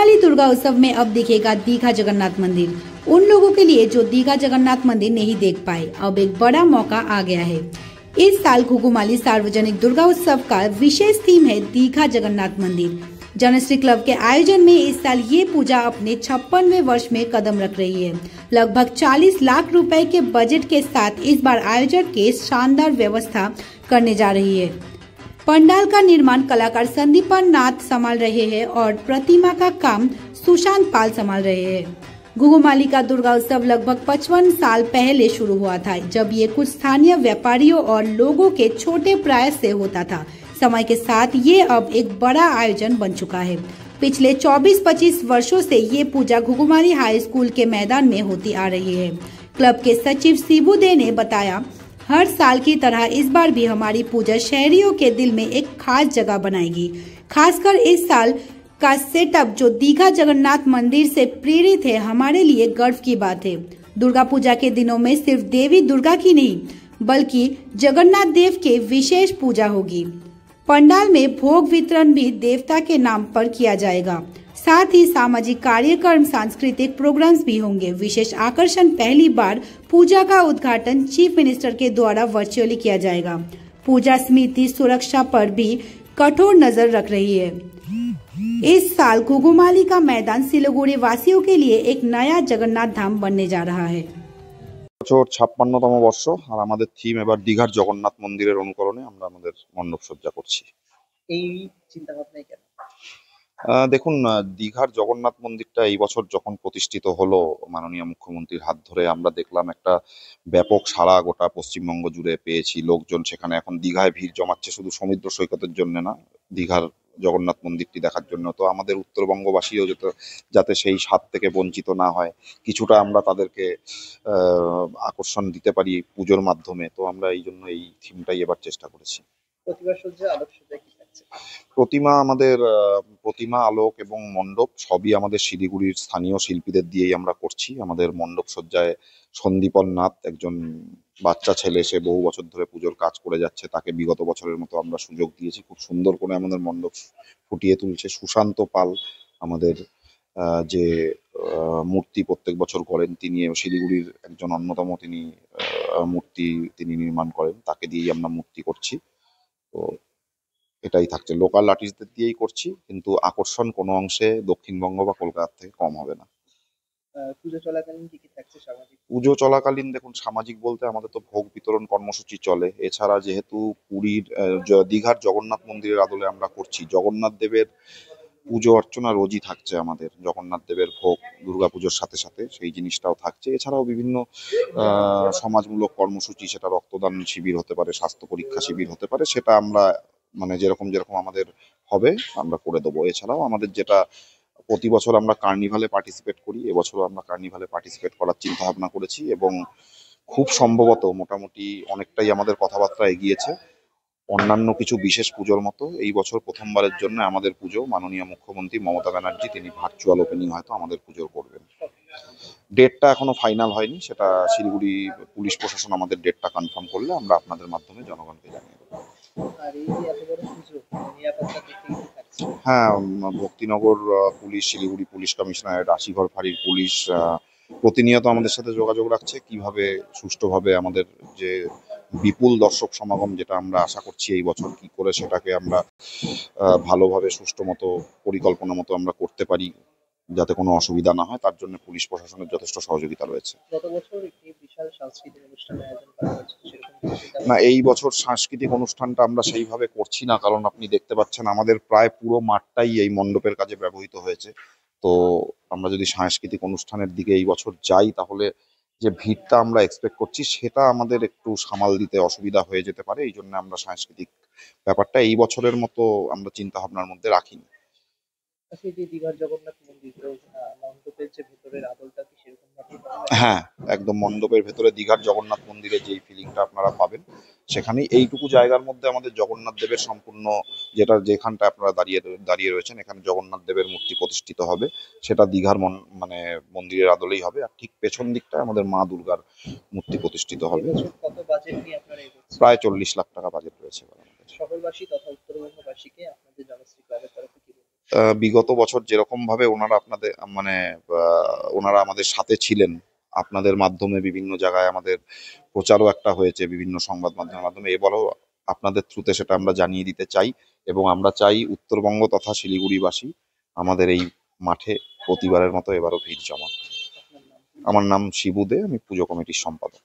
घुघुमाली दुर्गा उत्सव में अब दिखेगा दीघा जगन्नाथ मंदिर। उन लोगों के लिए जो दीघा जगन्नाथ मंदिर नहीं देख पाए, अब एक बड़ा मौका आ गया है। इस साल घुघुमाली सार्वजनिक दुर्गा उत्सव का विशेष थीम है दीघा जगन्नाथ मंदिर। जनश्री क्लब के आयोजन में इस साल ये पूजा अपने 56वें वर्ष में कदम रख रही है। लगभग 40 लाख रुपए के बजट के साथ इस बार आयोजक के शानदार व्यवस्था करने जा रही है। पंडाल का निर्माण कलाकार संदीपन नाथ संभाल रहे हैं और प्रतिमा का काम सुशांत पाल संभाल रहे हैं। घुघुमाली का दुर्गा उत्सव लगभग 55 साल पहले शुरू हुआ था, जब ये कुछ स्थानीय व्यापारियों और लोगों के छोटे प्रयास से होता था। समय के साथ ये अब एक बड़ा आयोजन बन चुका है। पिछले 24-25 वर्षों से ये पूजा घुघुमाली हाई स्कूल के मैदान में होती आ रही है। क्लब के सचिव शिबू दे ने बताया, हर साल की तरह इस बार भी हमारी पूजा शहरियों के दिल में एक खास जगह बनाएगी। खासकर इस साल का सेटअप जो दीघा जगन्नाथ मंदिर से प्रेरित है, हमारे लिए गर्व की बात है। दुर्गा पूजा के दिनों में सिर्फ देवी दुर्गा की नहीं, बल्कि जगन्नाथ देव के विशेष पूजा होगी। पंडाल में भोग वितरण भी देवता के नाम पर किया जाएगा। साथ ही सामाजिक कार्यक्रम, सांस्कृतिक प्रोग्राम्स भी होंगे। विशेष आकर्षण, पहली बार पूजा का उद्घाटन चीफ मिनिस्टर के द्वारा वर्चुअली किया जाएगा। पूजा समिति सुरक्षा पर भी कठोर नजर रख रही है। इस साल घुघुमाली का मैदान सिलीगुड़ी वासियों के लिए एक नया जगन्नाथ धाम बनने जा रहा है। 56তম বর্ষ আর আমাদের থিম এবার দীঘার জগন্নাথ মন্দিরের অনুকরণে আমরা আমাদের মণ্ডপ সজ্জা করছি। এই চিন্তা ভাবনাই কেন? দেখুন, দীঘার জগন্নাথ মন্দিরটা এই বছর যখন প্রতিষ্ঠিত হলো মাননীয় মুখ্যমন্ত্রীর হাত ধরে, আমরা দেখলাম একটা ব্যাপক সাড়া গোটা পশ্চিমবঙ্গ জুড়ে পেয়েছি। লোকজন সেখানে এখন দীঘায় ভিড় জমাচ্ছে, শুধু সমুদ্র সৈকতের জন্য না, দীঘার জগন্নাথ মন্দিরটি দেখার জন্য। তো আমাদের উত্তরবঙ্গবাসীও যাতে সেই স্বাদ থেকে বঞ্চিত না হয়, কিছুটা আমরা তাদেরকে আকর্ষণ দিতে পারি পুজোর মাধ্যমে। তো আমরা এই জন্য এই থিমটাই এবার চেষ্টা করেছি। প্রতিমা, আলোক এবং মণ্ডপ সবই আমাদের শিলিগুড়ির স্থানীয় শিল্পীদের দিয়েই আমরা করছি। আমাদের মণ্ডপ সজ্জায় সন্দীপন নাথ, একজন বাচ্চা ছেলে, সে বহু বছর ধরে পুজোর কাজ করে যাচ্ছে। তাকে বিগত বছরের মতো আমরা সুযোগ দিয়েছি, খুব সুন্দর করে আমাদের মণ্ডপ ফুটিয়ে তুলছে। সুশান্ত পাল আমাদের যে মূর্তি প্রত্যেক বছর করেন, তিনি শিলিগুড়ির একজন অন্যতম মূর্তি তিনি নির্মাণ করেন, তাকে দিয়েই আমরা মূর্তি করছি। তো এটাই থাকছে, লোকাল আর্টিস্টদের দিয়েই করছি, কিন্তু আকর্ষণ কোনো অংশে দক্ষিণবঙ্গ বা কলকাতা থেকে কম হবে না। পুজো চলাকালীন কি কি থাকছে সামাজিক? পুজো চলাকালীন দেখুন, সামাজিক বলতে আমাদের তো ভোগ বিতরণ কর্মসূচি চলে। এছাড়া যেহেতু পুরীর দীঘার জগন্নাথ মন্দিরের আদলে আমরা করছি, জগন্নাথ দেবের পুজো অর্চনা রোজই থাকছে। আমাদের জগন্নাথ দেবের ভোগ দুর্গাপুজোর সাথে সাথে সেই জিনিসটাও থাকছে। এছাড়াও বিভিন্ন সমাজমূলক কর্মসূচি, সেটা রক্তদান শিবির হতে পারে, স্বাস্থ্য পরীক্ষা শিবির হতে পারে, সেটা আমরা মানে যেরকম আমাদের হবে আমরা করে দেবো। এছাড়াও আমাদের যেটা প্রতি বছর আমরা কার্নিভালে পার্টিসিপেট করি, এবছরও আমরা কার্নিভালে পার্টিসিপেট করার চিন্তা ভাবনা করেছি এবং খুব সম্ভবত মোটামুটি অনেকটাই আমাদের কথাবার্তা এগিয়েছে। অন্যান্য কিছু বিশেষ পুজোর মতো এই বছর প্রথমবারের জন্য আমাদের পুজো মাননীয় মুখ্যমন্ত্রী মমতা ব্যানার্জি তিনি ভার্চুয়াল ওপেনিং হয়তো আমাদের পুজোর করবেন। ডেটটা এখনো ফাইনাল হয়নি, সেটা শিলিগুড়ি পুলিশ প্রশাসন আমাদের ডেটটা কনফার্ম করলে আমরা আপনাদের মাধ্যমে জনগণকে জানিয়ে দেবো। হ্যাঁ, Bhaktinagar police, Siliguri police commissionerate, Ashighar ফাঁড়ির পুলিশ প্রতিনিয়ত আমাদের সাথে যোগাযোগ রাখছে কিভাবে সুষ্ঠুভাবে আমাদের যে বিপুল দর্শক সমাগম যেটা আমরা আশা করছি এই বছর, কি করে সেটাকে আমরা ভালোভাবে সুষ্ঠু মতো পরিকল্পনা মতো আমরা করতে পারি যাতে কোনো অসুবিধা না হয়, তার জন্য পুলিশ প্রশাসনের যথেষ্ট সহযোগিতা রয়েছে। না, এই বছর সাংস্কৃতিক অনুষ্ঠানটা আমরা সেইভাবে করছি না, কারণ আপনি দেখতে পাচ্ছেন আমাদের প্রায় পুরো মাঠটাই এই মণ্ডপের কাজে ব্যবহৃত হয়েছে। তো আমরা যদি সাংস্কৃতিক অনুষ্ঠানের দিকে এই বছর যাই, তাহলে যে ভিড়টা আমরা এক্সপেক্ট করছি সেটা আমাদের একটু সামাল দিতে অসুবিধা হয়ে যেতে পারে। এই জন্য আমরা সাংস্কৃতিক ব্যাপারটা এই বছরের মতো আমরা চিন্তা ভাবনার মধ্যে রাখিনি। হ্যাঁ, একদম মণ্ডপের ভেতরে দীঘার জগন্নাথ মন্দিরে যেই ফিলিংটা আপনারা পাবেন, সেখানে এইটুকু জায়গার মধ্যে আমাদের জগন্নাথ দেবের সম্পূর্ণ যেখানটা আপনারা দাঁড়িয়ে রয়েছেন, এখানে জগন্নাথ দেবের মূর্তি প্রতিষ্ঠিত হবে। সেটা দীঘার মন্দিরের আদলেই হবে। আর ঠিক পেছন দিকটায় আমাদের মা দুর্গার মূর্তি প্রতিষ্ঠিত হবে। প্রায় 40 লাখ টাকা বাজেট রয়েছে। শহরবাসী তথা উত্তরবঙ্গবাসীকে আপনাদের জনশ্রী ক্লাবের তরফে কি বিগত বছর যেরকম ভাবে ওনারা আপনাদের মানে ওনারা আমাদের সাথে ছিলেন, আপনাদের মাধ্যমে বিভিন্ন জায়গায় আমাদের প্রচারও একটা হয়েছে বিভিন্ন সংবাদ মাধ্যমের মাধ্যমে, এবারও আপনাদের থ্রুতে সেটা আমরা জানিয়ে দিতে চাই এবং আমরা চাই উত্তরবঙ্গ তথা শিলিগুড়িবাসী আমাদের এই মাঠে প্রতিবারের মতো এবারও ভিড় জমান। আপনার নাম? আমার নাম শিবু দে, আমি পুজো কমিটির সম্পাদক।